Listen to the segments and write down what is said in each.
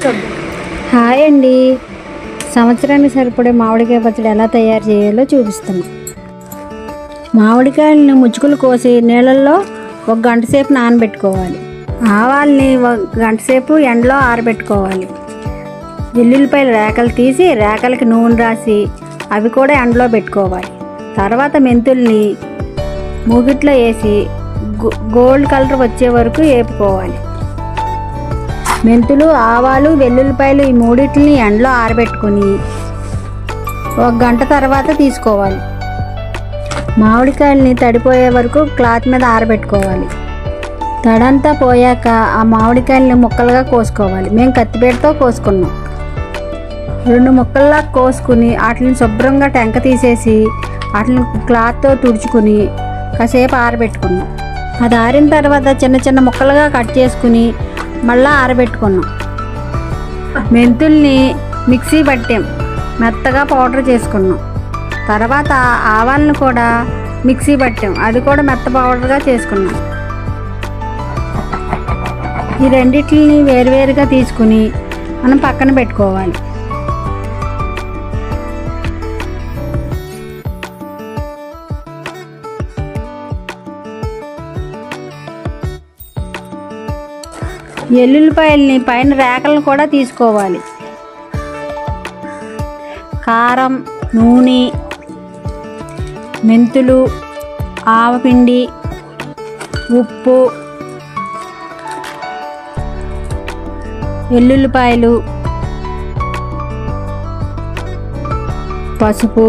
Hi అండి. సంవత్సరానికి సరిపడే మామిడికాయ పచ్చడి ఎలా తయారు చేయాలో చూపిస్తాను. మామిడికాయలను ముచ్చుకులు కోసి నీళ్ళల్లో ఒక గంట సేపు నానబెట్టుకోవాలి. ఆవాల్ని ఒక గంట సేపు ఎండలో ఆరబెట్టుకోవాలి. వెల్లుల్లిపాయల రేకలు తీసి రేకలకి నూనె రాసి అవి కూడా ఎండలో పెట్టుకోవాలి. తర్వాత మెంతుల్ని మూగిట్లో వేసి గోల్డ్ కలర్ వచ్చే వరకు వేపుకోవాలి. మెంతులు, ఆవాలు, వెల్లుల్లిపాయలు ఈ మూడింటిని ఎండలో ఆరబెట్టుకొని ఒక గంట తర్వాత తీసుకోవాలి. మామిడికాయలని తడిపోయే వరకు క్లాత్ మీద ఆరబెట్టుకోవాలి. తడంతా పోయాక ఆ మామిడికాయలని ముక్కలుగా కోసుకోవాలి. మేము కత్తిపీటతో కోసుకున్నాం. 2 ముక్కల్లా కోసుకుని వాటిని శుభ్రంగా టెంక తీసేసి వాటిని క్లాత్తో తుడుచుకుని కాసేపు ఆరబెట్టుకున్నాం. అది ఆరిన తర్వాత చిన్న చిన్న ముక్కలుగా కట్ చేసుకుని మళ్ళీ ఆరబెట్టుకున్నాం. మెంతుల్ని మిక్సీ పట్టాం, మెత్తగా పౌడర్ చేసుకున్నాం. తర్వాత ఆవాలను కూడా మిక్సీ పట్టాం, అది కూడా మెత్త పౌడర్గా చేసుకున్నాం. ఈ రెండిటిని వేరువేరుగా తీసుకుని మనం పక్కన పెట్టుకోవాలి. వెల్లుల్లిపాయల్ని పైన రేకలను కూడా తీసుకోవాలి. కారం, నూనె, మెంతులు, ఆవపిండి, ఉప్పు, వెల్లుల్లిపాయలు, పసుపు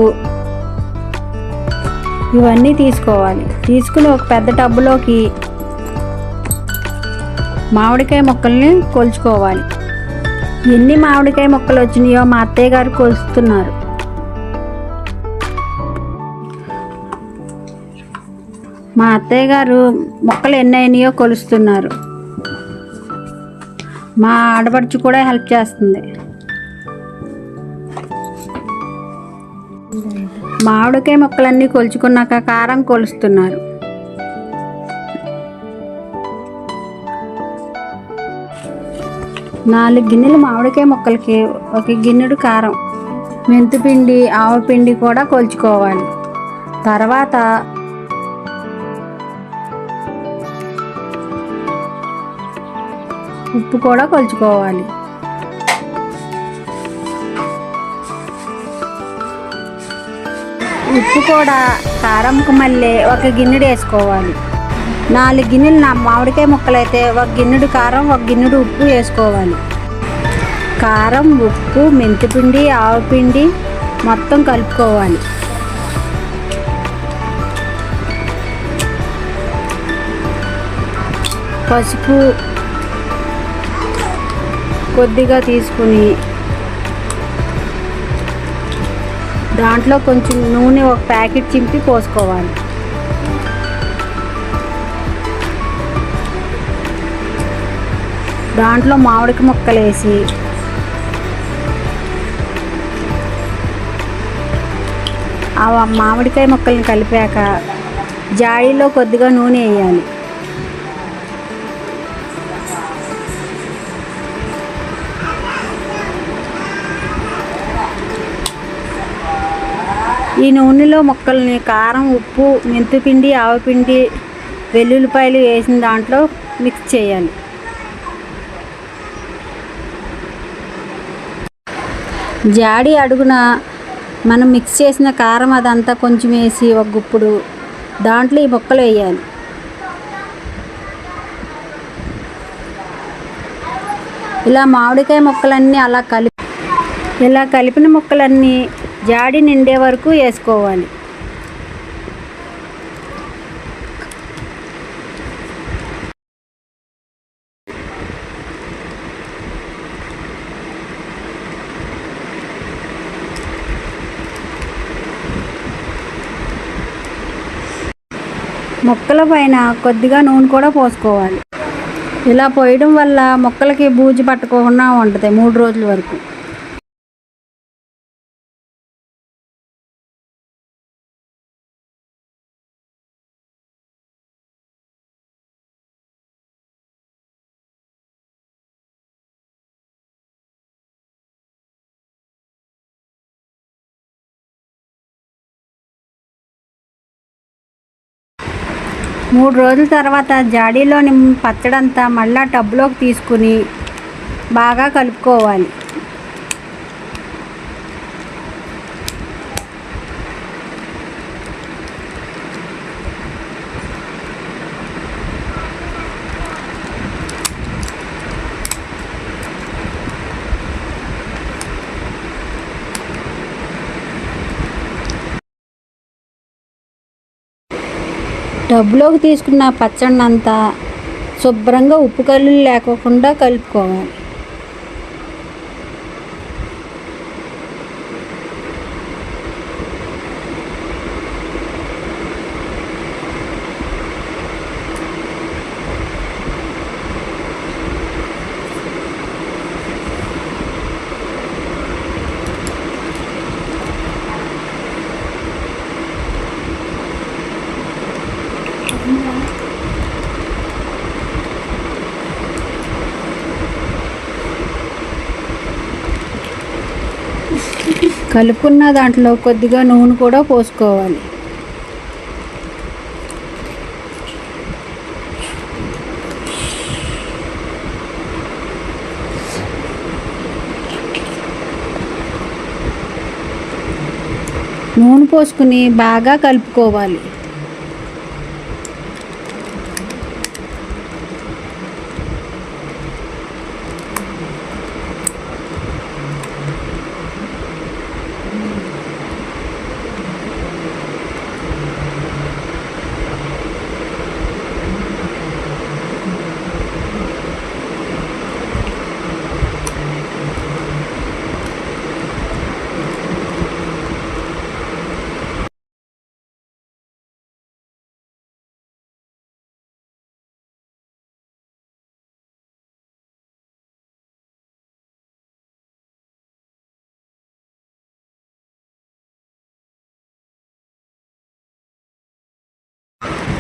ఇవన్నీ తీసుకోవాలి. తీసుకుని ఒక పెద్ద టబ్బులోకి మామిడికాయ ముక్కల్ని కొలుచుకోవాలి. ఎన్ని మామిడికాయ ముక్కలు వచ్చినాయో మా అత్తయ్య గారు కొలుస్తున్నారు. మా అత్తయ్య గారు ముక్కలు ఎన్ని అయినాయో కొలుస్తున్నారు. మా ఆడపడుచు కూడా హెల్ప్ చేస్తుంది. మామిడికాయ ముక్కలన్నీ కొలుచుకున్నాక కారం కొలుస్తున్నారు. నాలుగు గిన్నెలు మామిడికాయ ముక్కలకి 1 గిన్నెడు కారం, మెంతిపిండి, ఆవపిండి కూడా కొలుచుకోవాలి. తర్వాత ఉప్పు కూడా కొలుచుకోవాలి. ఉప్పు కూడా కారంకు మళ్ళీ 1 గిన్నెడు వేసుకోవాలి. 4 గిన్నెలు మామిడికాయ ముక్కలు అయితే 1 గిన్నెడు కారం, 1 గిన్నెడు ఉప్పు వేసుకోవాలి. కారం, ఉప్పు, మెంతిపిండి, ఆవపిండి మొత్తం కలుపుకోవాలి. పసుపు కొద్దిగా తీసుకుని దాంట్లో కొంచెం నూనె 1 ప్యాకెట్ చింపి పోసుకోవాలి. దాంట్లో మామిడికాయ ముక్కలు వేసి ఆ మామిడికాయ ముక్కల్ని కలిపాక జాడీలో కొద్దిగా నూనె వేయాలి. ఈ నూనెలో ముక్కల్ని కారం, ఉప్పు, మెంతిపిండి, ఆవపిండి, వెల్లుల్లిపాయలు వేసిన దాంట్లో మిక్స్ చేయాలి. జాడి అడుగున మనం మిక్స్ చేసిన కారం అదంతా కొంచెం వేసి 1 గుప్పుడు దాంట్లో ఈ ముక్కలు వేయాలి. ఇలా మామిడికాయ ముక్కలన్నీ ఇలా కలిపిన ముక్కలన్నీ జాడి నిండే వరకు వేసుకోవాలి. ముక్కల పైన కొద్దిగా నూనె కూడా పోసుకోవాలి. ఇలా పోయడం వల్ల ముక్కలకి బూజు పట్టుకోకుండా ఉంటుంది 3 రోజుల వరకు. 3 రోజుల తర్వాత జాడీలోని పచ్చడంతా మళ్ళా టబ్లోకి తీసుకుని బాగా కలుపుకోవాలి. టబ్లోకి తీసుకున్న పచ్చడినంతా శుభ్రంగా ఉప్పు కల్లులు లేకోకుండా కలుపుకోవాలి. కలుపుకున్న దాంట్లో కొద్దిగా నూనె కూడా పోసుకోవాలి. నూనె పోసుకుని బాగా కలుపుకోవాలి.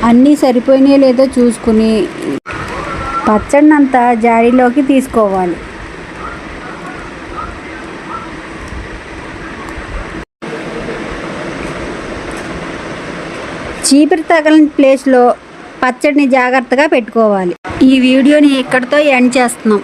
అన్నీ సరిపోయినాయో లేదో చూసుకుని పచ్చడినంతా జాడీలోకి తీసుకోవాలి. చీపిరి తగలని ప్లేస్లో పచ్చడిని జాగ్రత్తగా పెట్టుకోవాలి. ఈ వీడియోని ఇక్కడితో ఎండ్ చేస్తున్నాం.